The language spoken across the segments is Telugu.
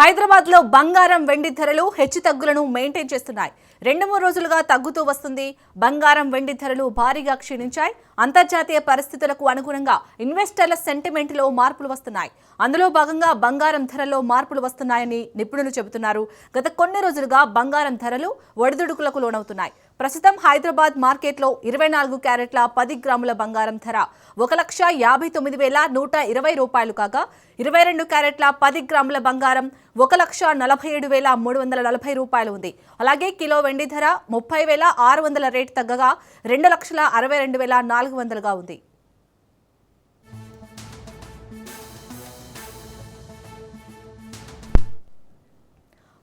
హైదరాబాద్ లో బంగారం వెండి ధరలు హెచ్చుతగ్గులను మెయింటైన్ చేస్తున్నాయి. 2-3 రోజులుగా తగ్గుతూ వస్తుంది. బంగారం వెండి ధరలు భారీగా క్షీణించాయి. అంతర్జాతీయ పరిస్థితులకు అనుగుణంగా ఇన్వెస్టర్ల సెంటిమెంట్ లో మార్పులు వస్తున్నాయి. అందులో భాగంగా బంగారం ధరల్లో మార్పులు వస్తున్నాయని నిపుణులు చెబుతున్నారు. గత కొన్ని రోజులుగా బంగారం ధరలు ఒడిదుడుకులకు లోనవుతున్నాయి. ప్రస్తుతం హైదరాబాద్ మార్కెట్లో 24 క్యారెట్ల 10 గ్రాముల బంగారం ధర 1,59,120 రూపాయలు కాగా 22 క్యారెట్ల 10 గ్రాముల బంగారం 1,47,340 రూపాయలు ఉంది. అలాగే కిలో వెండి ధర 30,600 రేటు తగ్గగా 2,62,400గా ఉంది.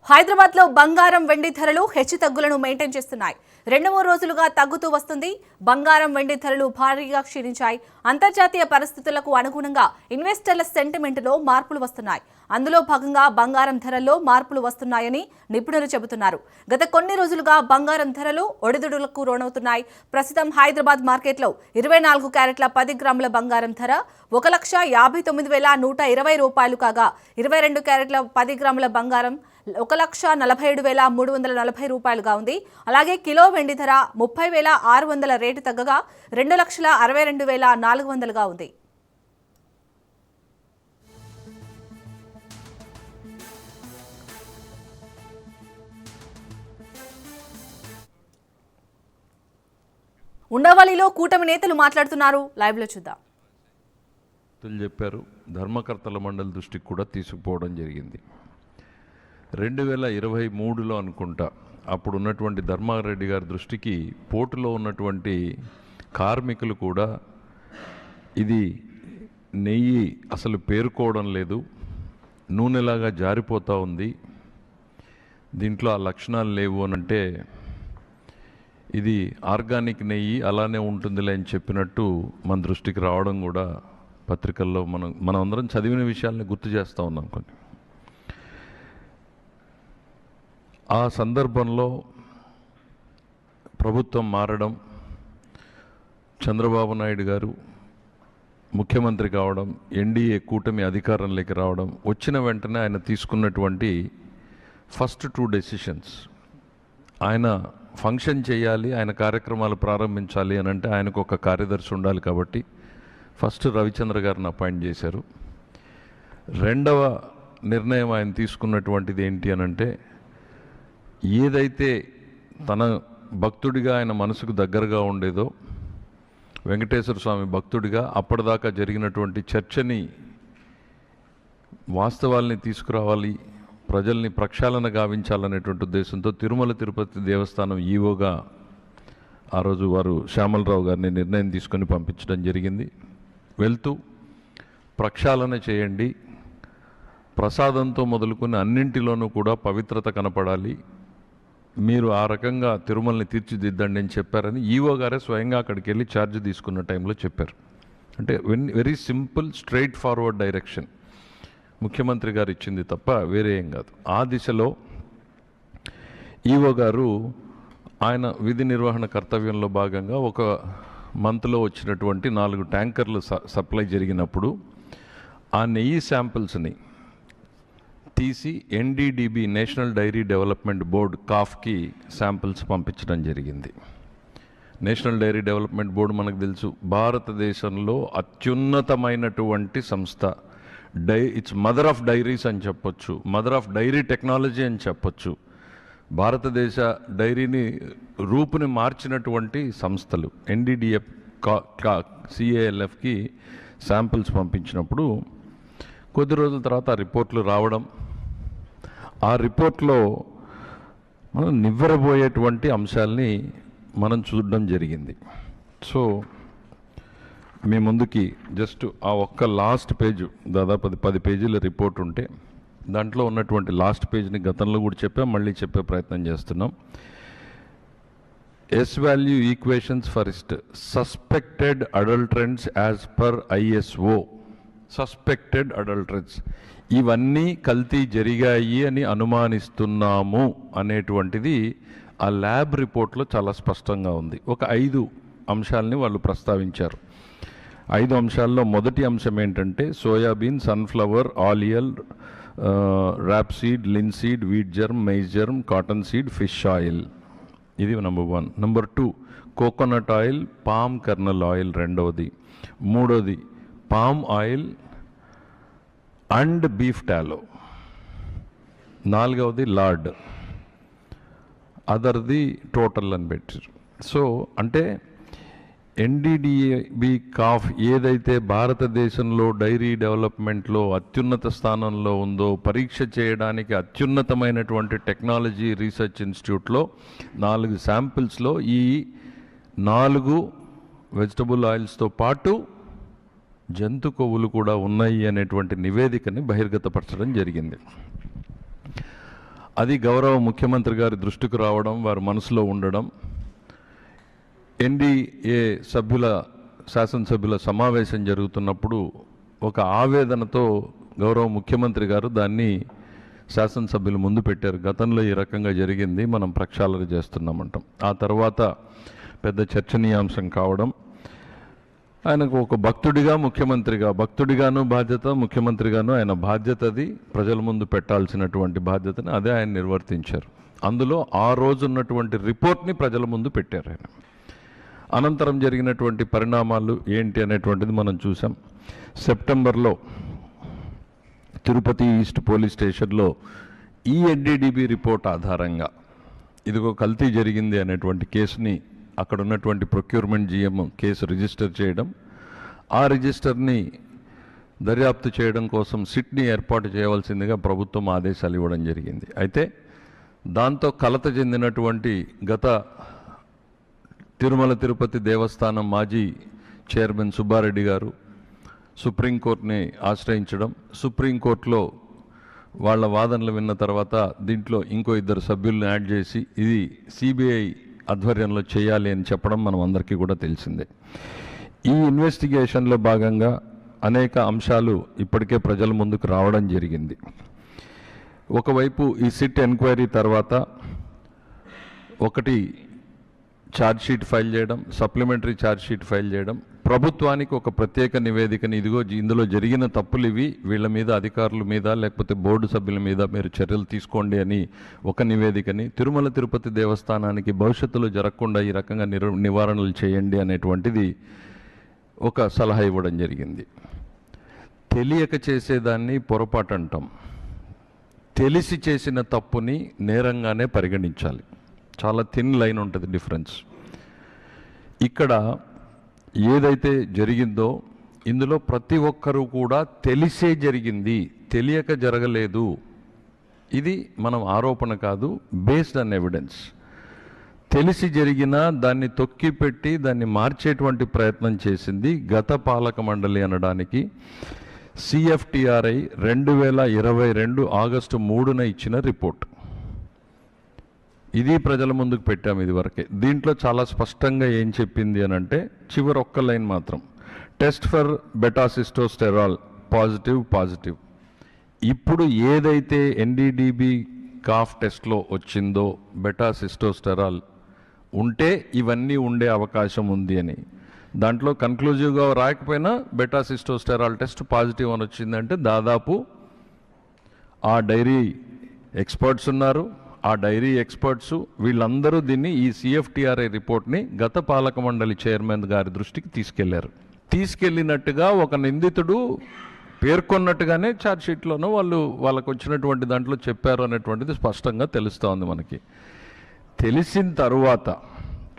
హైదరాబాద్ లో బంగారం వెండి ధరలు హెచ్చుతగ్గులను మెయింటైన్ చేస్తున్నాయి. 2-3 రోజులుగా తగ్గుతూ వస్తుంది. బంగారం వెండి ధరలు భారీగా క్షీణించాయి. అంతర్జాతీయ పరిస్థితులకు అనుగుణంగా ఇన్వెస్టర్ల సెంటిమెంట్ లో మార్పులు వస్తున్నాయి. అందులో భాగంగా బంగారం ధరల్లో మార్పులు వస్తున్నాయని నిపుణులు చెబుతున్నారు. గత కొన్ని రోజులుగా బంగారం ధరలు ఒడిదుడులకు లోనవుతున్నాయి. ప్రస్తుతం హైదరాబాద్ మార్కెట్లో 24 క్యారెట్ల 10 గ్రాముల బంగారం ధర 1,59,120 రూపాయలు కాగా 22 క్యారెట్ల 10 గ్రాముల బంగారం 1,47,340 రూపాయలుగా ఉంది. అలాగే కిలో వెండి ధర 30,600 రేటు తగ్గగా 2,62,400గా ఉంది. ఉండవల్లిలో కూటమి నేతలు మాట్లాడుతున్నారు. లైవ్ లో చూద్దాం. చెప్పారు ధర్మకర్తల మండలి దృష్టికి కూడా తీసుకుపోవడం జరిగింది. 2023లో అనుకుంటా అప్పుడు ఉన్నటువంటి ధర్మారెడ్డి గారి దృష్టికి పోర్టులో ఉన్నటువంటి కార్మికులు కూడా ఇది నెయ్యి అసలు పేరుకోవడం లేదు, నూనెలాగా జారిపోతూ ఉంది, దీంట్లో ఆ లక్షణాలు లేవు అని అంటే ఇది ఆర్గానిక్ నెయ్యి అలానే ఉంటుందిలే అని చెప్పినట్టు మన దృష్టికి రావడం కూడా పత్రికల్లో మనం అందరం చదివిన విషయాల్ని గుర్తు చేస్తూ ఉన్నాం. కొన్ని ఆ సందర్భంలో ప్రభుత్వం మారడం, చంద్రబాబు నాయుడు గారు ముఖ్యమంత్రి కావడం, ఎన్డీఏ కూటమి అధికారంలోకి రావడం, వచ్చిన వెంటనే ఆయన తీసుకున్నటువంటి ఫస్ట్ 2 డెసిషన్స్, ఆయన ఫంక్షన్ చేయాలి, ఆయన కార్యక్రమాలు ప్రారంభించాలి అని అంటే ఆయనకు ఒక కార్యదర్శి ఉండాలి. కాబట్టి ఫస్ట్ రవిచంద్ర గారిని అపాయింట్ చేశారు. రెండవ నిర్ణయం ఆయన తీసుకున్నటువంటిది ఏంటి అని అంటే ఏదైతే తన భక్తుడిగా ఆయన మనసుకు దగ్గరగా ఉండేదో వెంకటేశ్వర స్వామి భక్తుడిగా అప్పటిదాకా జరిగినటువంటి చర్చని వాస్తవాల్ని తీసుకురావాలి, ప్రజల్ని ప్రక్షాళన గావించాలనేటువంటి ఉద్దేశంతో తిరుమల తిరుపతి దేవస్థానం ఈవోగా ఆ రోజు వారు శ్యామలరావు గారిని నిర్ణయం తీసుకొని పంపించడం జరిగింది. వెళ్తూ ప్రక్షాళన చేయండి, ప్రసాదంతో మొదలుకొని అన్నింటిలోనూ కూడా పవిత్రత కనపడాలి, మీరు ఆ రకంగా తిరుమలని తీర్చిదిద్దండి అని చెప్పారని ఈవో గారే స్వయంగా అక్కడికి వెళ్ళి ఛార్జ్ తీసుకున్న టైంలో చెప్పారు. అంటే very simple straight forward direction ముఖ్యమంత్రి గారు ఇచ్చింది తప్ప వేరే ఏం కాదు. ఆ దిశలో ఈవో గారు ఆయన విధి నిర్వహణ కర్తవ్యంలో భాగంగా ఒక మంత్లో వచ్చినటువంటి 4 ట్యాంకర్లు సప్లై జరిగినప్పుడు ఆ నెయ్యి శాంపిల్స్ని తీసి NDDB national dairy development board కాఫ్కి శాంపిల్స్ పంపించడం జరిగింది. నేషనల్ డైరీ డెవలప్మెంట్ బోర్డు మనకు తెలుసు, భారతదేశంలో అత్యున్నతమైనటువంటి సంస్థ. ఇట్స్ మదర్ ఆఫ్ డైరీస్ అని చెప్పొచ్చు, మదర్ ఆఫ్ డైరీ టెక్నాలజీ అని చెప్పొచ్చు. భారతదేశ డైరీని రూపుని మార్చినటువంటి సంస్థలు. ఎన్డీడీఎఫ్ సిఏఎల్ఎఫ్కి శాంపిల్స్ పంపించినప్పుడు కొద్ది రోజుల తర్వాత ఆ రిపోర్ట్లు రావడం, ఆ రిపోర్ట్లో మనం నివ్వెరబోయేటువంటి అంశాలని మనం చూడడం జరిగింది. సో మీ ముందుకి జస్ట్ ఆ ఒక్క లాస్ట్ పేజ్, దాదాపు 10 పేజీల రిపోర్ట్ ఉంటే దాంట్లో ఉన్నటువంటి లాస్ట్ పేజ్ని గతంలో కూడా చెప్పాం, మళ్ళీ చెప్పే ప్రయత్నం చేస్తున్నాం. S value equations for suspected adulterants as per ISO. Suspected adulterants, ఇవన్నీ కల్తీ జరిగాయి అని అనుమానిస్తున్నాము అనేటువంటిది ఆ ల్యాబ్ రిపోర్ట్లో చాలా స్పష్టంగా ఉంది. ఒక 5 అంశాలని వాళ్ళు ప్రస్తావించారు. 5 అంశాల్లో మొదటి అంశం ఏంటంటే సోయాబీన్, సన్ఫ్లవర్, ఆలియల్, rapeseed, linseed, wheat germ, maize germ, cotton seed, fish oil. ఇది number 1. Number 2 coconut oil, palm kernel oil రెండవది. మూడోది palm oil and beef tallow. నాలుగవది లార్డ్. అదర్ది టోటల్ అని పెట్టారు. సో అంటే ఎన్డీడీబీ కాఫ్ ఏదైతే భారతదేశంలో డైరీ డెవలప్మెంట్లో అత్యున్నత స్థానంలో ఉందో, పరీక్ష చేయడానికి అత్యున్నతమైనటువంటి టెక్నాలజీ రీసెర్చ్ ఇన్స్టిట్యూట్లో 4 శాంపిల్స్లో ఈ 4 వెజిటబుల్ ఆయిల్స్తో పాటు జంతు కొవ్వులు కూడా ఉన్నాయి అనేటువంటి నివేదికని బహిర్గతపరచడం జరిగింది. అది గౌరవ ముఖ్యమంత్రి గారి దృష్టికి రావడం, వారి మనసులో ఉండడం, ఎన్డీఏ శాసనసభ్యుల సమావేశం జరుగుతున్నప్పుడు ఒక ఆవేదనతో గౌరవ ముఖ్యమంత్రి గారు దాన్ని శాసనసభ్యులు ముందు పెట్టారు. గతంలో ఈ రకంగా జరిగింది, మనం ప్రక్షాళన చేస్తున్నామంటాం. ఆ తర్వాత పెద్ద చర్చనీయాంశం కావడం, ఆయనకు ఒక భక్తుడిగా ముఖ్యమంత్రిగా, భక్తుడిగాను బాధ్యత, ముఖ్యమంత్రిగాను ఆయన బాధ్యతది ప్రజల ముందు పెట్టాల్సినటువంటి బాధ్యతని అదే ఆయన నిర్వర్తించారు. అందులో ఆ రోజు ఉన్నటువంటి రిపోర్ట్ని ప్రజల ముందు పెట్టారు ఆయన. అనంతరం జరిగినటువంటి పరిణామాలు ఏంటి అనేటువంటిది మనం చూసాం. సెప్టెంబర్లో తిరుపతి ఈస్ట్ పోలీస్ స్టేషన్లో ఈ ఎన్డీడీబీ రిపోర్ట్ ఆధారంగా ఇదిగో కల్తీ జరిగింది అనేటువంటి కేసుని అక్కడ ఉన్నటువంటి ప్రొక్యూర్మెంట్ జీఎం కేసు రిజిస్టర్ చేయడం, ఆ రిజిస్టర్ని దర్యాప్తు చేయడం కోసం సిట్ని ఏర్పాటు చేయవలసిందిగా ప్రభుత్వం ఆదేశాలు ఇవ్వడం జరిగింది. అయితే దాంతో కలత చెందినటువంటి గత తిరుమల తిరుపతి దేవస్థానం మాజీ చైర్మన్ సుబ్బారెడ్డి గారు సుప్రీంకోర్టుని ఆశ్రయించడం, సుప్రీంకోర్టులో వాళ్ళ వాదనలు విన్న తర్వాత దీంట్లో ఇంకో 2 సభ్యులను యాడ్ చేసి ఇది సిబిఐ ఆధ్వర్యంలో చేయాలి అని చెప్పడం మనం అందరికీ కూడా తెలిసిందే. ఈ ఇన్వెస్టిగేషన్లో భాగంగా అనేక అంశాలు ఇప్పటికే ప్రజల ముందుకు రావడం జరిగింది. ఒకవైపు ఈ సిట్ ఎంక్వైరీ తర్వాత ఒకటి ఛార్జ్షీట్ ఫైల్ చేయడం, సప్లిమెంటరీ ఛార్జ్షీట్ ఫైల్ చేయడం, ప్రభుత్వానికి ఒక ప్రత్యేక నివేదికని ఇదిగో ఇందులో జరిగిన తప్పులు ఇవి, వీళ్ళ మీద అధికారుల మీద లేకపోతే బోర్డు సభ్యుల మీద మీరు చర్యలు తీసుకోండి అని ఒక నివేదికని, తిరుమల తిరుపతి దేవస్థానానికి భవిష్యత్తులో జరగకుండా ఈ రకంగా నివారణలు చేయండి అనేటువంటిది ఒక సలహా ఇవ్వడం జరిగింది. తెలియక చేసేదాన్ని పొరపాటు అంటాం, తెలిసి చేసిన తప్పుని నేరంగానే పరిగణించాలి. చాలా థిన్ లైన్ ఉంటుంది డిఫరెన్స్. ఇక్కడ ఏదైతే జరిగిందో ఇందులో ప్రతి ఒక్కరూ కూడా తెలిసే జరిగింది, తెలియక జరగలేదు. ఇది మనం ఆరోపణ కాదు, బేస్డ్ ఆన్ ఎవిడెన్స్. తెలిసి జరిగినా దాన్ని తొక్కిపెట్టి దాన్ని మార్చేటువంటి ప్రయత్నం చేసింది గత పాలక మండలి అనడానికి సిఎఫ్టిఆర్ఐ 2022 ఆగస్టు 3న ఇచ్చిన రిపోర్ట్. ఇది ప్రజల ముందుకు పెట్టాము ఇదివరకే. దీంట్లో చాలా స్పష్టంగా ఏం చెప్పింది అని అంటే చివరి ఒక్క లైన్ మాత్రం, టెస్ట్ ఫర్ బెటాసిస్టోస్టెరాల్ పాజిటివ్. ఇప్పుడు ఏదైతే ఎన్డీడీబీ కాఫ్ టెస్ట్లో వచ్చిందో బెటాసిస్టోస్టెరాల్ ఉంటే ఇవన్నీ ఉండే అవకాశం ఉంది అని, దాంట్లో కన్క్లూజివ్గా రాకపోయినా బెటాసిస్టోస్టెరాల్ టెస్ట్ పాజిటివ్ అని వచ్చిందంటే దాదాపు ఆ డైరీ ఎక్స్పర్ట్స్ ఉన్నారు, ఆ డైరీ ఎక్స్పర్ట్స్ వీళ్ళందరూ దీన్ని ఈ సిఎఫ్టిఆర్ఐ రిపోర్ట్ని గత పాలక మండలి చైర్మన్ గారి దృష్టికి తీసుకెళ్లారు. తీసుకెళ్ళినట్టుగా ఒక నిందితుడు పేర్కొన్నట్టుగానే ఛార్జ్షీట్లోనూ వాళ్ళకు వచ్చినటువంటి దాంట్లో చెప్పారు అనేటువంటిది స్పష్టంగా తెలుస్తూ ఉంది మనకి. తెలిసిన తరువాత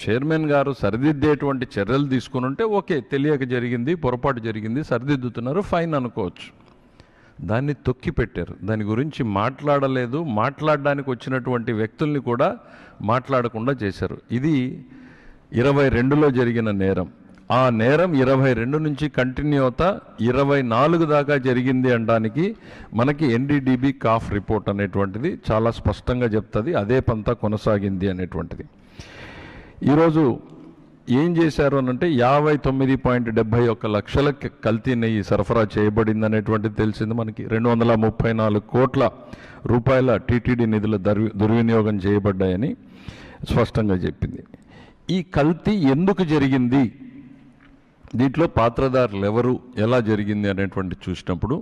చైర్మన్ గారు సరిదిద్దేటువంటి చర్యలు తీసుకుని ఉంటే ఓకే, తెలియక జరిగింది, పొరపాటు జరిగింది, సరిదిద్దుతున్నారు, ఫైన్ అనుకోవచ్చు. దాన్ని తొక్కి పెట్టారు, దాని గురించి మాట్లాడలేదు, మాట్లాడడానికి వచ్చినటువంటి వ్యక్తుల్ని కూడా మాట్లాడకుండా చేశారు. ఇది 22లో జరిగిన నేరం. ఆ నేరం 22 నుంచి కంటిన్యూ అవుతా 24 దాకా జరిగింది అనడానికి మనకి ఎన్డీడీబీ కాఫ్ రిపోర్ట్ అనేటువంటిది చాలా స్పష్టంగా చెప్తుంది. అదే పంతా కొనసాగింది అనేటువంటిది. ఈరోజు ఏం చేశారు అనంటే 59.71 లక్షల కల్తీ నెయ్యి సరఫరా చేయబడింది అనేటువంటిది తెలిసింది మనకి. 234 కోట్ల రూపాయల టీటీడీ నిధుల దుర్వినియోగం చేయబడ్డాయని స్పష్టంగా చెప్పింది. ఈ కల్తీ ఎందుకు జరిగింది, దీంట్లో పాత్రదారులు ఎవరు, ఎలా జరిగింది అనేటువంటి చూసినప్పుడు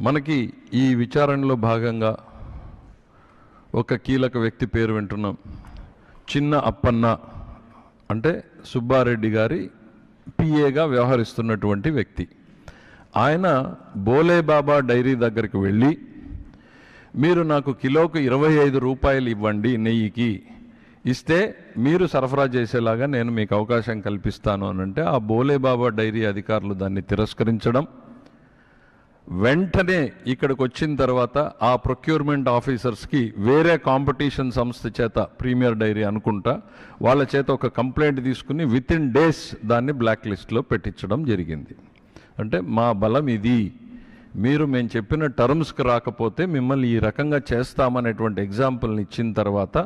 మనకి ఈ విచారణలో భాగంగా ఒక కీలక వ్యక్తి పేరు వింటున్నాం. చిన్న అప్పన్న అంటే సుబ్బారెడ్డి గారి పిఏగా వ్యవహరిస్తున్నటువంటి వ్యక్తి. ఆయన బోలేబాబా డైరీ దగ్గరికి వెళ్ళి, మీరు నాకు కిలోకు 25 రూపాయలు ఇవ్వండి నెయ్యికి, ఇస్తే మీరు సరఫరా చేసేలాగా నేను మీకు అవకాశం కల్పిస్తాను అని అంటే, ఆ బోలేబాబా డైరీ అధికారులు దాన్ని తిరస్కరించడం, వెంటనే ఇక్కడికి వచ్చిన తర్వాత ఆ ప్రొక్యూర్మెంట్ ఆఫీసర్స్కి వేరే కాంపిటీషన్ సంస్థ చేత, ప్రీమియర్ డైరీ అనుకుంటా, వాళ్ళ చేత ఒక కంప్లైంట్ తీసుకుని విత్ ఇన్ డేస్ దాన్ని బ్లాక్ లిస్ట్లో పెట్టించడం జరిగింది. అంటే మా బలం ఇది, మీరు మేము చెప్పిన టర్మ్స్కి రాకపోతే మిమ్మల్ని ఈ రకంగా చేస్తామనేటువంటి ఎగ్జాంపుల్ని ఇచ్చిన తర్వాత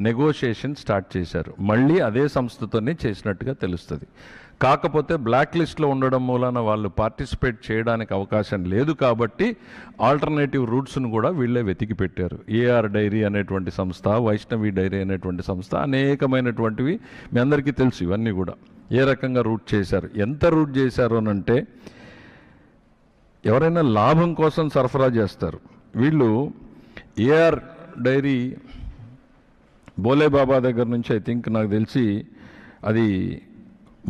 నెగోషియేషన్ స్టార్ట్ చేశారు. మళ్ళీ అదే సంస్థతోనే చేసినట్టుగా తెలుస్తుంది. కాకపోతే బ్లాక్ లిస్ట్లో ఉండడం మూలన వాళ్ళు పార్టిసిపేట్ చేయడానికి అవకాశం లేదు కాబట్టి ఆల్టర్నేటివ్ రూట్స్ను కూడా వీళ్ళే వెతికి పెట్టారు. ఏఆర్ డైరీ అనేటువంటి సంస్థ, వైష్ణవి డైరీ అనేటువంటి సంస్థ, అనేకమైనటువంటివి మీ అందరికీ తెలుసు. ఇవన్నీ కూడా ఏ రకంగా రూట్ చేశారు, ఎంత రూట్ చేశారు అని అంటే, ఎవరైనా లాభం కోసం సరఫరా చేస్తారు. వీళ్ళు ఏఆర్ డైరీ బోలేబాబా దగ్గర నుంచి ఐ థింక్ నాకు తెలిసి అది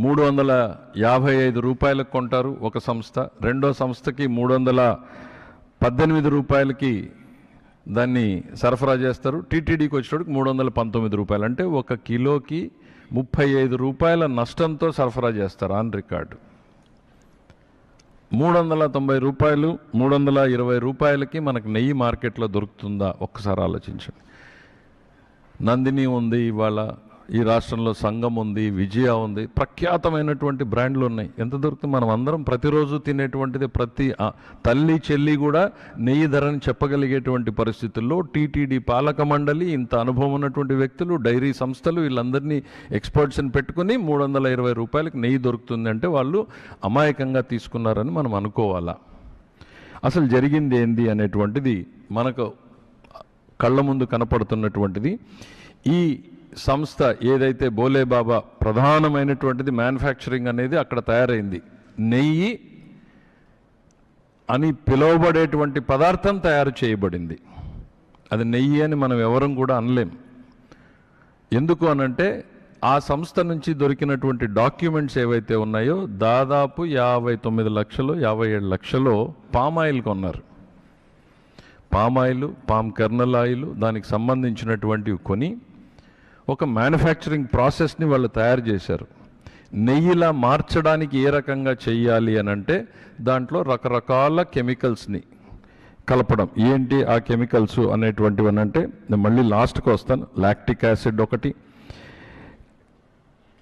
355 రూపాయలకు కొంటారు ఒక సంస్థ, రెండో సంస్థకి 318 రూపాయలకి దాన్ని సరఫరా చేస్తారు. టీటీడీకి వచ్చేటప్పుడు 319 రూపాయలు, అంటే ఒక కిలోకి 35 రూపాయల నష్టంతో సరఫరా చేస్తారు ఆన్ రికార్డు. 390 రూపాయలు, 320 రూపాయలకి మనకు నెయ్యి మార్కెట్లో దొరుకుతుందా? ఒక్కసారి ఆలోచించండి. నందిని ఉంది, ఇవాళ ఈ రాష్ట్రంలో సంఘం ఉంది, విజయ ఉంది, ప్రఖ్యాతమైనటువంటి బ్రాండ్లు ఉన్నాయి. ఎంత దొరుకుతుంది? మనం అందరం ప్రతిరోజు తినేటువంటిది, ప్రతి తల్లి చెల్లి కూడా నెయ్యి ధరని చెప్పగలిగేటువంటి పరిస్థితుల్లో టీటీడీ పాలక మండలి, ఇంత అనుభవం ఉన్నటువంటి వ్యక్తులు, డైరీ సంస్థలు, వీళ్ళందరినీ ఎక్స్పర్ట్స్ని పెట్టుకుని 320 రూపాయలకి నెయ్యి దొరుకుతుంది అంటే వాళ్ళు అమాయకంగా తీసుకున్నారని మనం అనుకోవాలా? అసలు జరిగింది ఏంది అనేటువంటిది మనకు కళ్ళ ముందు కనపడుతున్నటువంటిది. ఈ సంస్థ ఏదైతే బోలేబాబా ప్రధానమైనటువంటిది మ్యానుఫ్యాక్చరింగ్ అనేది అక్కడ తయారైంది. నెయ్యి అని పిలువబడేటువంటి పదార్థం తయారు చేయబడింది. అది నెయ్యి అని మనం ఎవరం కూడా అనలేం. ఎందుకు అనంటే ఆ సంస్థ నుంచి దొరికినటువంటి డాక్యుమెంట్స్ ఏవైతే ఉన్నాయో దాదాపు 59 లక్షలు 57 లక్షలు పామాయిల్ కొన్నారు. పామాయిల్, పామ్ కెర్నల్ ఆయిల్, దానికి సంబంధించినటువంటివి కొని ఒక మ్యానుఫ్యాక్చరింగ్ ప్రాసెస్ని వాళ్ళు తయారు చేశారు. నెయ్యిలా మార్చడానికి ఏ రకంగా చెయ్యాలి అని అంటే దాంట్లో రకరకాల కెమికల్స్ని కలపడం. ఏంటి ఆ కెమికల్స్ అనేటువంటివి అని అంటే, నేను మళ్ళీ లాస్ట్కి వస్తాను. లాక్టిక్ యాసిడ్ ఒకటి,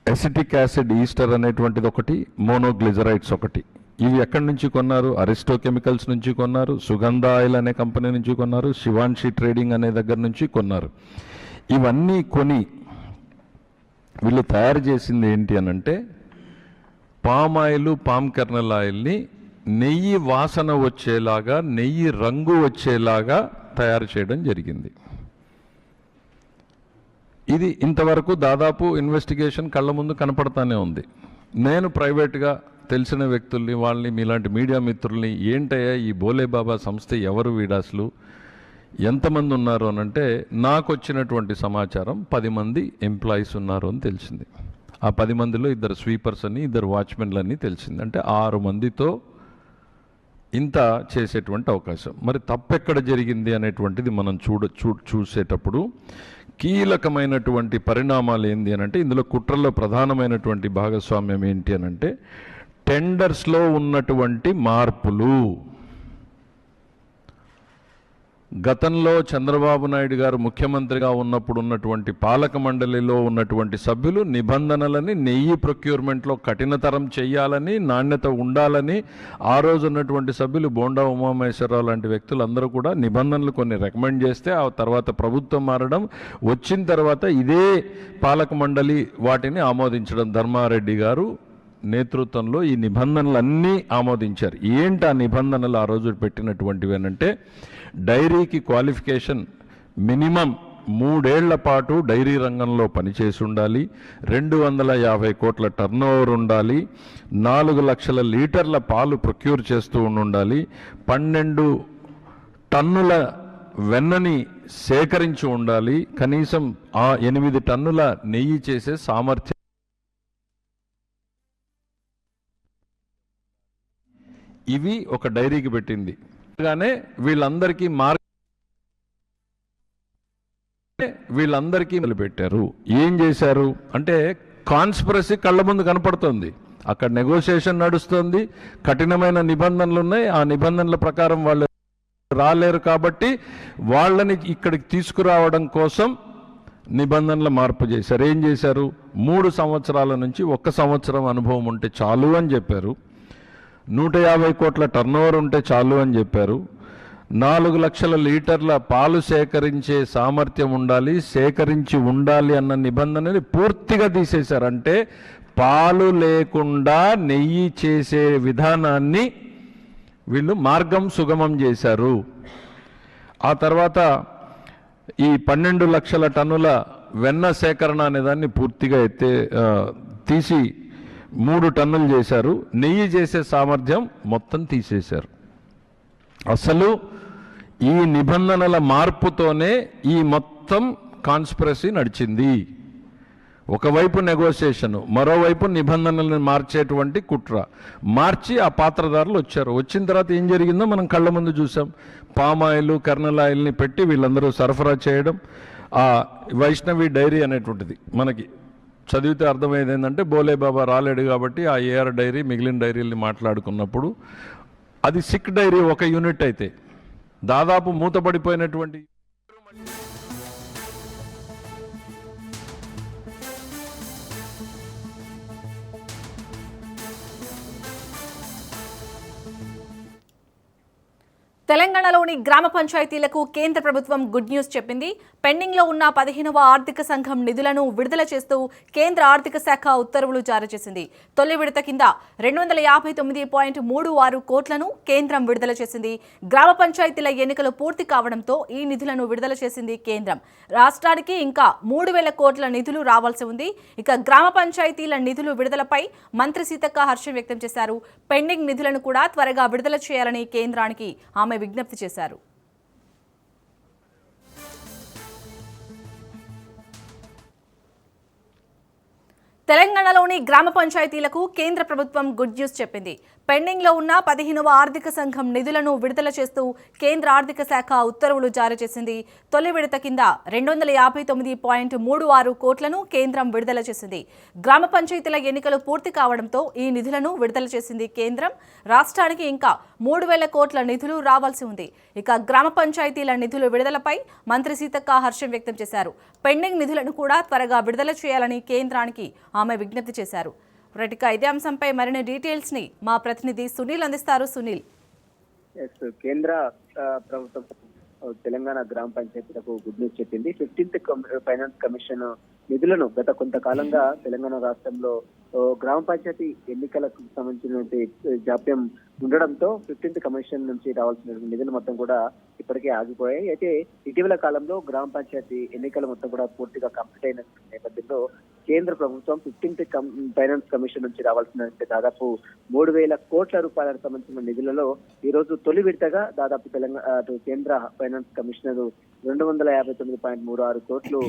ఎసిటిక్ యాసిడ్ ఈస్టర్ అనేటువంటిది ఒకటి, మోనోగ్లిజరైడ్స్ ఒకటి. ఇవి ఎక్కడి నుంచి కొన్నారు? అరిస్టో కెమికల్స్ నుంచి కొన్నారు, సుగంధ ఆయిల్ అనే కంపెనీ నుంచి కొన్నారు, శివాన్షి ట్రేడింగ్ అనే దగ్గర నుంచి కొన్నారు. ఇవన్నీ కొని వీళ్ళు తయారు చేసింది ఏంటి అనంటే, పామ్ ఆయిల్, పామ్ కెర్నల్ ఆయిల్ని నెయ్యి వాసన వచ్చేలాగా, నెయ్యి రంగు వచ్చేలాగా తయారు చేయడం జరిగింది. ఇది ఇంతవరకు దాదాపు ఇన్వెస్టిగేషన్ కళ్ళ ముందు కనపడతానే ఉంది. నేను ప్రైవేట్గా తెలిసిన వ్యక్తుల్ని, వాళ్ళని, మీలాంటి మీడియా మిత్రుల్ని, ఏంటయ్యా ఈ బోలేబాబా సంస్థ ఎవరు, వీడాసులు ఎంతమంది ఉన్నారు అనంటే, నాకు వచ్చినటువంటి సమాచారం 10 మంది ఎంప్లాయీస్ ఉన్నారు అని తెలిసింది. ఆ 10 మందిలో 2 స్వీపర్స్ అని, 2 వాచ్మెన్లని తెలిసింది. అంటే 6 మందితో ఇంత చేసేటువంటి అవకాశం. మరి తప్పెక్కడ జరిగింది అనేటువంటిది మనం చూసేటప్పుడు కీలకమైనటువంటి పరిణామాలు ఏంటి అనంటే, ఇందులో కుట్రలో ప్రధానమైనటువంటి భాగస్వామ్యం ఏంటి అనంటే టెండర్స్లో ఉన్నటువంటి మార్పులు. గతంలో చంద్రబాబు నాయుడు గారు ముఖ్యమంత్రిగా ఉన్నప్పుడు ఉన్నటువంటి పాలక మండలిలో ఉన్నటువంటి సభ్యులు నిబంధనలని, నెయ్యి ప్రొక్యూర్మెంట్లో కఠినతరం చేయాలని, నాణ్యత ఉండాలని ఆ రోజు ఉన్నటువంటి సభ్యులు బోండా ఉమామహేశ్వరరావు లాంటి వ్యక్తులు అందరూ కూడా నిబంధనలు కొన్ని రికమెండ్ చేస్తే, ఆ తర్వాత ప్రభుత్వం మారడం, వచ్చిన తర్వాత ఇదే పాలక మండలి వాటిని ఆమోదించడం, ధర్మారెడ్డి గారు నేతృత్వంలో ఈ నిబంధనలన్నీ ఆమోదించారు. ఏంటి ఆ నిబంధనలు ఆ రోజు పెట్టినటువంటివి అంటే, డైరీకి క్వాలిఫికేషన్ మినిమం 3 ఏళ్ల పాటు డైరీ రంగంలో పనిచేసి ఉండాలి, 250 కోట్ల టర్నోవర్ ఉండాలి, 4 లక్షల లీటర్ల పాలు ప్రొక్యూర్ చేస్తూ ఉండాలి, 12 టన్నుల వెన్నని సేకరించి ఉండాలి, కనీసం 8 టన్నుల నెయ్యి చేసే సామర్థ్యం. ఇవి ఒక డైరీకి పెట్టింది. గానే వీళ్ళందరికీ పెట్టారు. ఏం చేశారు అంటే కాన్స్పిరసీ కళ్ళ ముందు కనపడుతుంది. అక్కడ నెగోషియేషన్ నడుస్తుంది, కఠినమైన నిబంధనలు ఉన్నాయి. ఆ నిబంధనల ప్రకారం వాళ్ళు రాలేరు కాబట్టి వాళ్ళని ఇక్కడికి తీసుకురావడం కోసం నిబంధనల మార్పు చేశారు. ఏం చేశారు? 3 సంవత్సరాల నుంచి 1 సంవత్సరం అనుభవం ఉంటే చాలు అని చెప్పారు. 150 కోట్ల టర్నోవర్ ఉంటే చాలు అని చెప్పారు. 4 లక్షల లీటర్ల పాలు సేకరించే సామర్థ్యం ఉండాలి, సేకరించి ఉండాలి అన్న నిబంధనని పూర్తిగా తీసేశారు. అంటే పాలు లేకుండా నెయ్యి చేసే విధానాన్ని వీళ్ళు మార్గం సుగమం చేశారు. ఆ తర్వాత ఈ 12 లక్షల టన్నుల వెన్న సేకరణ అనేదాన్ని పూర్తిగా తీసి 3 టన్నులు చేశారు. నెయ్యి చేసే సామర్థ్యం మొత్తం తీసేశారు. అసలు ఈ నిబంధనల మార్పుతోనే ఈ మొత్తం కాన్స్పిరసీ నడిచింది. ఒకవైపు నెగోషియేషను, మరోవైపు నిబంధనలను మార్చేటువంటి కుట్ర. మార్చి ఆ పాత్రదారులు వచ్చారు. వచ్చిన తర్వాత ఏం జరిగిందో మనం కళ్ళ ముందు చూసాం. పామాయిల్, కర్నల్ ఆయిల్ని పెట్టి వీళ్ళందరూ సరఫరా చేయడం. ఆ వైష్ణవి డైరీ అనేటువంటిది మనకి చదివితే అర్థమయ్యేది ఏంటంటే, బోలే బాబా రాలేడు కాబట్టి ఆ ఏఆర్ డైరీ మిగిలిన డైరీల్ని మాట్లాడుకున్నప్పుడు అది సిక్ డైరీ ఒక యూనిట్ అయితే దాదాపు మూతపడిపోయినటువంటి తెలంగాణలోని గ్రామ పంచాయతీలకు కేంద్ర ప్రభుత్వం గుడ్ న్యూస్ చెప్పింది. పెండింగ్లో ఉన్న 15వ ఆర్థిక సంఘం నిధులను విడుదల చేస్తూ కేంద్ర ఆర్థిక శాఖ ఉత్తర్వులు జారీ చేసింది. తొలి విడత కింద 259.36 కోట్లను కేంద్రం విడుదల చేసింది. గ్రామ పంచాయతీల ఎన్నికలు పూర్తి కావడంతో ఈ నిధులను విడుదల చేసింది కేంద్రం. రాష్ట్రానికి ఇంకా 3,000 కోట్ల నిధులు రావాల్సి ఉంది. ఇక గ్రామ పంచాయతీల నిధులు విడుదలపై మంత్రి సీతక్క హర్షం వ్యక్తం చేశారు. పెండింగ్ నిధులను కూడా త్వరగా విడుదల చేయాలని కేంద్రానికి ఆమె విజ్ఞప్తి చేశారు. తెలంగాణలోని గ్రామ పంచాయతీలకు కేంద్ర ప్రభుత్వం గుడ్ న్యూస్ చెప్పింది. పెండింగ్లో ఉన్న 15వ ఆర్థిక సంఘం నిధులను విడుదల చేస్తూ కేంద్ర ఆర్థిక శాఖ ఉత్తర్వులు జారీ చేసింది. తొలి విడత కింద 259.36 కోట్లను కేంద్రం విడుదల చేసింది. గ్రామ పంచాయతీల ఎన్నికలు పూర్తి కావడంతో ఈ నిధులను విడుదల చేసింది కేంద్రం. రాష్ట్రానికి ఇంకా 3,000 కోట్ల నిధులు రావాల్సి ఉంది. ఇక గ్రామ పంచాయతీల నిధులు విడుదలపై మంత్రి సీతక్క హర్షం వ్యక్తం చేశారు. పెండింగ్ నిధులను కూడా త్వరగా విడుదల చేయాలని కేంద్రానికి ఆమె విజ్ఞప్తి చేశారు. ఇక ఇదే అంశంపై మరిన్ని డీటెయిల్స్ ని మా ప్రతినిధి సునీల్ అందిస్తారు. సునీల్, కేంద్ర ప్రభుత్వం తెలంగాణ గ్రామ పంచాయతీలకు గుడ్ న్యూస్ చెప్పింది. 15th ఫైనాన్స్ కమిషన్ నిధులను గత కొంతకాలంగా తెలంగాణ రాష్ట్రంలో గ్రామ పంచాయతీ ఎన్నికలకు సంబంధించినటువంటి జాప్యం ఉండడంతో 15th కమిషన్ నుంచి రావాల్సిన నిధులు మొత్తం కూడా ఇప్పటికే ఆగిపోయాయి. అయితే ఇటీవల కాలంలో గ్రామ పంచాయతీ ఎన్నికలు మొత్తం కూడా పూర్తిగా కంప్లీట్ అయిన నేపథ్యంలో కేంద్ర ప్రభుత్వం 15th ఫైనాన్స్ కమిషన్ నుంచి రావాల్సిన దాదాపు 3,000 కోట్ల రూపాయలకు సంబంధించిన నిధులలో ఈ రోజు తొలి విడతగా దాదాపు కేంద్ర ఫైనాన్స్ కమిషనర్ 259.36 కోట్లు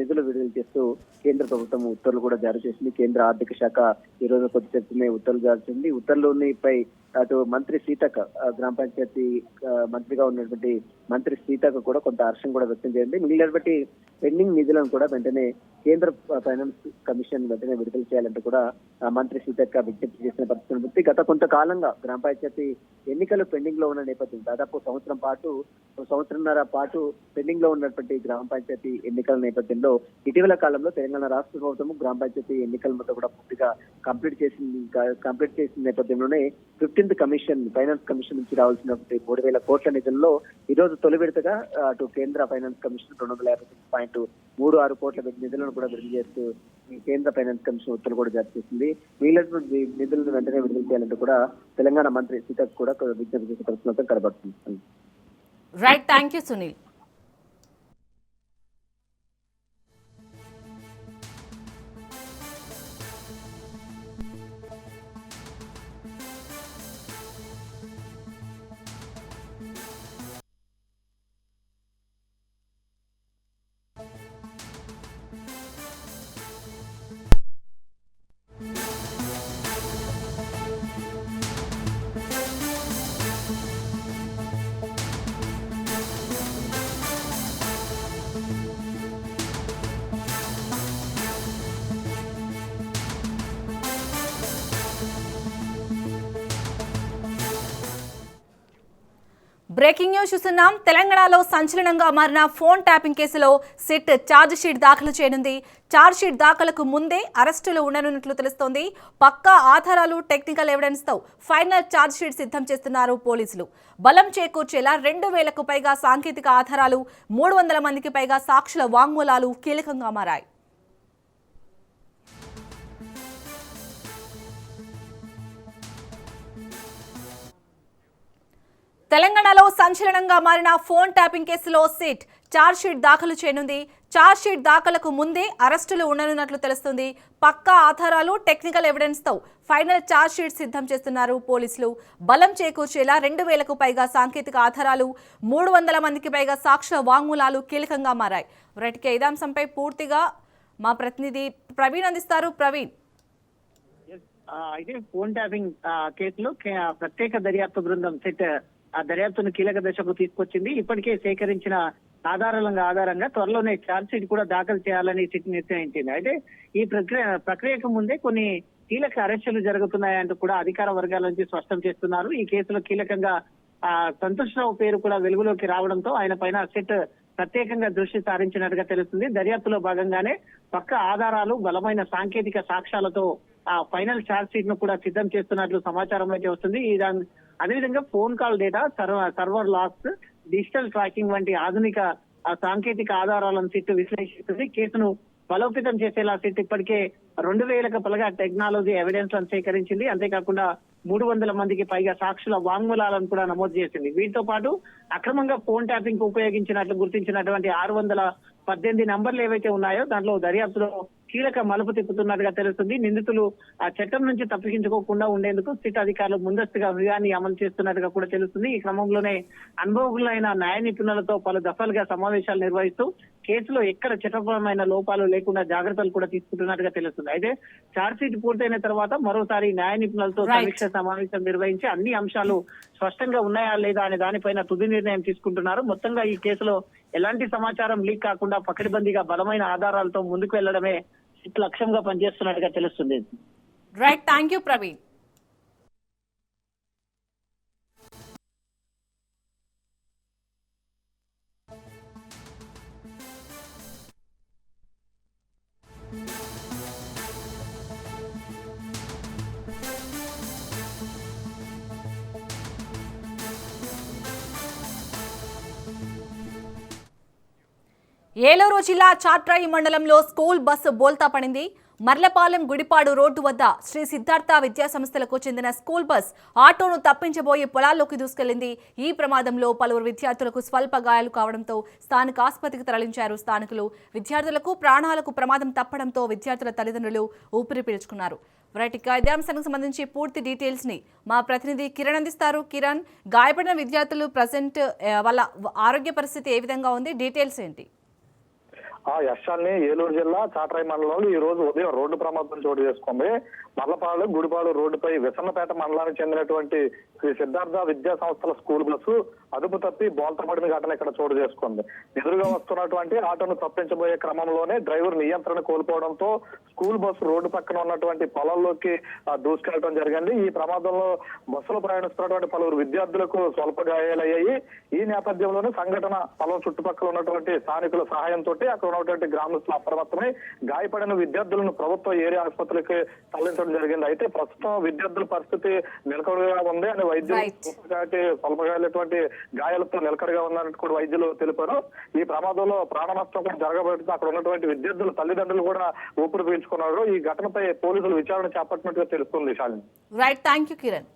నిధులు విడుదల చేస్తూ కేంద్ర ప్రభుత్వం ఉత్తర్వులు కూడా జారీ చేసింది. కేంద్ర ఆర్థిక శాఖ ఈ రోజు కొద్దిసేపటినే ఉత్తర్వులు జారీ చేసింది. ఉత్తర్వులపై అటు మంత్రి సీతక్క, గ్రామ పంచాయతీ మంత్రిగా ఉన్నటువంటి మంత్రి సీతక్క కూడా కొంత హర్షం కూడా వ్యక్తం చేయండి. మిగిలినటువంటి పెండింగ్ నిధులను కూడా వెంటనే కేంద్ర ఫైనాన్స్ కమిషన్ వెంటనే విడుదల చేయాలంటూ కూడా మంత్రి సీతక్క విజ్ఞప్తి చేసిన పరిస్థితి. గత కొంతకాలంగా గ్రామ పంచాయతీ ఎన్నికలు పెండింగ్ లో ఉన్న నేపథ్యం దాదాపు సంవత్సరంన్నర పాటు పెండింగ్ లో ఉన్నటువంటి గ్రామ పంచాయతీ ఎన్నికల నేపథ్యంలో ఇటీవల కాలంలో తెలంగాణ రాష్ట్ర ప్రభుత్వం గ్రామ పంచాయతీ ఎన్నికల మొత్తం కూడా పూర్తిగా కంప్లీట్ చేసిన నేపథ్యంలోనే 15th కమిషన్ ఫైనాన్స్ కమిషన్ నుంచి రావాల్సినటువంటి 3,000 కోట్ల నిధుల్లో ఈ రోజు తొలి విడతగా అటు కేంద్ర ఫైనాన్స్ కమిషన్ 259.36 కోట్ల నిధులను కూడా విడుదల చేస్తూ కేంద్ర ఫైనాన్స్ కమిషన్ ఉత్తర్వులు కూడా జారీ చేసింది. మిగిలినటువంటి నిధులను వెంటనే విడుదల చేయాలంటూ కూడా తెలంగాణ మంత్రి సీతకు కూడా విజ్ఞప్తి చేసే పరిస్థితి కనబడుతుంది. Right, thank you Sunil. Breaking news చూస్తున్నాం. తెలంగాణలో సంచలనంగా మారిన ఫోన్ ట్యాపింగ్ కేసులో సిట్ ఛార్జ్ షీట్ దాఖలు చేయనుంది. ఛార్జ్ షీట్ దాఖలకు ముందే అరెస్టులు ఉండనున్నట్లు తెలుస్తోంది. పక్కా ఆధారాలు, టెక్నికల్ ఎవిడెన్స్ తో ఫైనల్ ఛార్జ్ షీట్ సిద్ధం చేస్తున్నారు పోలీసులు. బలం చేకూర్చేలా 2000కు పైగా సాంకేతిక ఆధారాలు, 300 మందికి పైగా సాక్షుల వాంగ్మూలాలు కీలకంగా మారాయి. తెలంగాణలో సంచలనంగా మారిన ఫోన్ ట్యాపింగ్ కేసులో సిట్ ఛార్జ్ షీట్ దాఖలు చేయనుంది. ఛార్జ్ షీట్ దాఖలకు ముందే అరెస్టులు ఉండనున్నట్లు తెలుస్తుంది. పక్కా ఆధారాలు, టెక్నికల్ ఎవిడెన్స్ తో ఫైనల్ ఛార్జ్ షీట్ సిద్ధం చేస్తున్నారు పోలీసులు. బలం చేకూర్చేలా 2000కు పైగా సాంకేతిక ఆధారాలు, 300 మందికి పైగా సాక్ష్య వాంగ్మూలాలు కీలకంగా మారాయి. రైట్కే ఇదే అంశంపై పూర్తిగా మా ప్రతినిధి ప్రవీణ్ అందిస్తారు. ప్రవీణ్, అయితే ఫోన్ ట్యాపింగ్ కేసులో ప్రత్యేక దర్యాప్తు బృందం సెట్ ఆ దర్యాప్తును కీలక దశకు తీసుకొచ్చింది. ఇప్పటికే సేకరించిన ఆధారంగా త్వరలోనే ఛార్జ్ షీట్ కూడా దాఖలు చేయాలని సిట్ నిర్ణయించింది. అయితే ఈ ప్రక్రియకు ముందే కొన్ని కీలక అరెస్టులు జరుగుతున్నాయంటూ కూడా అధికార వర్గాల నుంచి స్పష్టం చేస్తున్నారు. ఈ కేసులో కీలకంగా సంతోష్ రావు పేరు కూడా వెలుగులోకి రావడంతో ఆయన పైన సెట్ ప్రత్యేకంగా దృష్టి సారించినట్టుగా తెలుస్తుంది. దర్యాప్తులో భాగంగానే పక్క ఆధారాలు, బలమైన సాంకేతిక సాక్ష్యాలతో ఆ ఫైనల్ ఛార్జ్ షీట్ ను కూడా సిద్ధం చేస్తున్నట్లు సమాచారం అయితే వస్తుంది. అదేవిధంగా phone call data, server logs, digital tracking వంటి ఆధునిక సాంకేతిక ఆధారాలను సిట్ విశ్లేషిస్తుంది. కేసును బలోపేతం చేసేలా సిట్ ఇప్పటికే 2000కు పైగా టెక్నాలజీ ఎవిడెన్స్ లను సేకరించింది. అంతేకాకుండా 300 మందికి పైగా సాక్షుల వాంగ్మూలాలను కూడా నమోదు చేసింది. వీటితో పాటు అక్రమంగా ఫోన్ ట్యాపింగ్ ఉపయోగించినట్లు గుర్తించినటువంటి 618 నంబర్లు ఏవైతే ఉన్నాయో దాంట్లో దర్యాప్తులో కీలక మలుపు తిప్పుతున్నట్టుగా తెలుస్తుంది. నిందితులు ఆ చట్టం నుంచి తప్పించుకోకుండా ఉండేందుకు సిట్ అధికారులు ముందస్తుగా వ్యూహాన్ని అమలు చేస్తున్నట్టుగా కూడా తెలుస్తుంది. ఈ క్రమంలోనే అనుభవజ్ఞులైన న్యాయ నిపుణులతో పలు దఫాలుగా సమావేశాలు నిర్వహిస్తూ కేసులో ఎక్కడ చట్టపరమైన లోపాలు లేకుండా జాగ్రత్తలు కూడా తీసుకుంటున్నట్టుగా తెలుస్తుంది. అయితే ఛార్జ్ షీట్ పూర్తయిన తర్వాత మరోసారి న్యాయ నిపుణులతో సమీక్ష సమావేశం నిర్వహించి అన్ని అంశాలు స్పష్టంగా ఉన్నాయా లేదా అనే దానిపైన తుది నిర్ణయం తీసుకుంటున్నారు. మొత్తంగా ఈ కేసులో ఎలాంటి సమాచారం లీక్ కాకుండా పకడ్బందీగా బలమైన ఆధారాలతో ముందుకు వెళ్లడమే సిట్ లక్ష్యంగా పనిచేస్తున్నట్టుగా తెలుస్తుంది. Right, thank you Praveen. Eluru జిల్లా చాట్రాయి మండలంలో స్కూల్ బస్సు బోల్తా పడింది. మర్లపాలెం గుడిపాడు రోడ్డు వద్ద శ్రీ సిద్ధార్థ విద్యా సంస్థలకు చెందిన స్కూల్ బస్ ఆటోను తప్పించబోయి పొలాల్లోకి దూసుకెళ్లింది. ఈ ప్రమాదంలో పలువురు విద్యార్థులకు స్వల్ప గాయాలు కావడంతో స్థానిక ఆసుపత్రికి తరలించారు స్థానికులు. విద్యార్థులకు ప్రాణాలకు ప్రమాదం తప్పడంతో విద్యార్థుల తల్లిదండ్రులు ఊపిరి పీల్చుకున్నారు. రైట్, ఇదే అంశానికి సంబంధించి పూర్తి డీటెయిల్స్ ని మా ప్రతినిధి కిరణ్ అందిస్తారు. కిరణ్, గాయపడిన విద్యార్థులు ప్రజెంట్ వాళ్ళ ఆరోగ్య పరిస్థితి ఏ విధంగా ఉంది? డీటెయిల్స్ ఏంటి? యశాన్ని ఏలూరు జిల్లా చాట్రాయి మండలంలో ఈ రోజు ఉదయం రోడ్డు ప్రమాదం చోటు చేసుకుంది. మర్లపాడు గుడిపాడు రోడ్డుపై విసన్నపేట మండలానికి చెందినటువంటి శ్రీ సిద్ధార్థ విద్యా సంస్థల స్కూల్ బస్సు అదుపు తప్పి బోల్తా పడిన ఘటన ఇక్కడ చోటు చేసుకుంది. ఎదురుగా వస్తున్నటువంటి ఆటోను తప్పించబోయే క్రమంలోనే డ్రైవర్ నియంత్రణ కోల్పోవడంతో స్కూల్ బస్సు రోడ్డు పక్కన ఉన్నటువంటి పొలాల్లోకి దూసుకెళ్లడం జరిగింది. ఈ ప్రమాదంలో బస్సులో ప్రయాణిస్తున్నటువంటి పలువురు విద్యార్థులకు స్వల్ప గాయాలయ్యాయి. ఈ నేపథ్యంలోనే సంఘటన పొలం చుట్టుపక్కల ఉన్నటువంటి స్థానికుల సహాయంతో అక్కడ ఉన్నటువంటి గ్రామస్తులు అప్రమత్తమై గాయపడిన విద్యార్థులను ప్రభుత్వ ఏరియా ఆసుపత్రికి తరలించడం జరిగింది. అయితే ప్రస్తుతం విద్యార్థుల పరిస్థితి నిలకడగా ఉంది అని వైద్యులు స్వల్పగాయలటువంటి గాయాలతో నిలకడగా ఉందని కూడా వైద్యులు తెలిపారు. ఈ ప్రమాదంలో ప్రాణ నష్టం కూడా జరగబడుతుంది. అక్కడ ఉన్నటువంటి విద్యార్థుల తల్లిదండ్రులు కూడా ఊపిరి పీల్చుకున్నారు. ఈ ఘటనపై పోలీసులు విచారణ చేపట్టినట్టుగా తెలుస్తుంది. Shalini, right, thank you Kiran.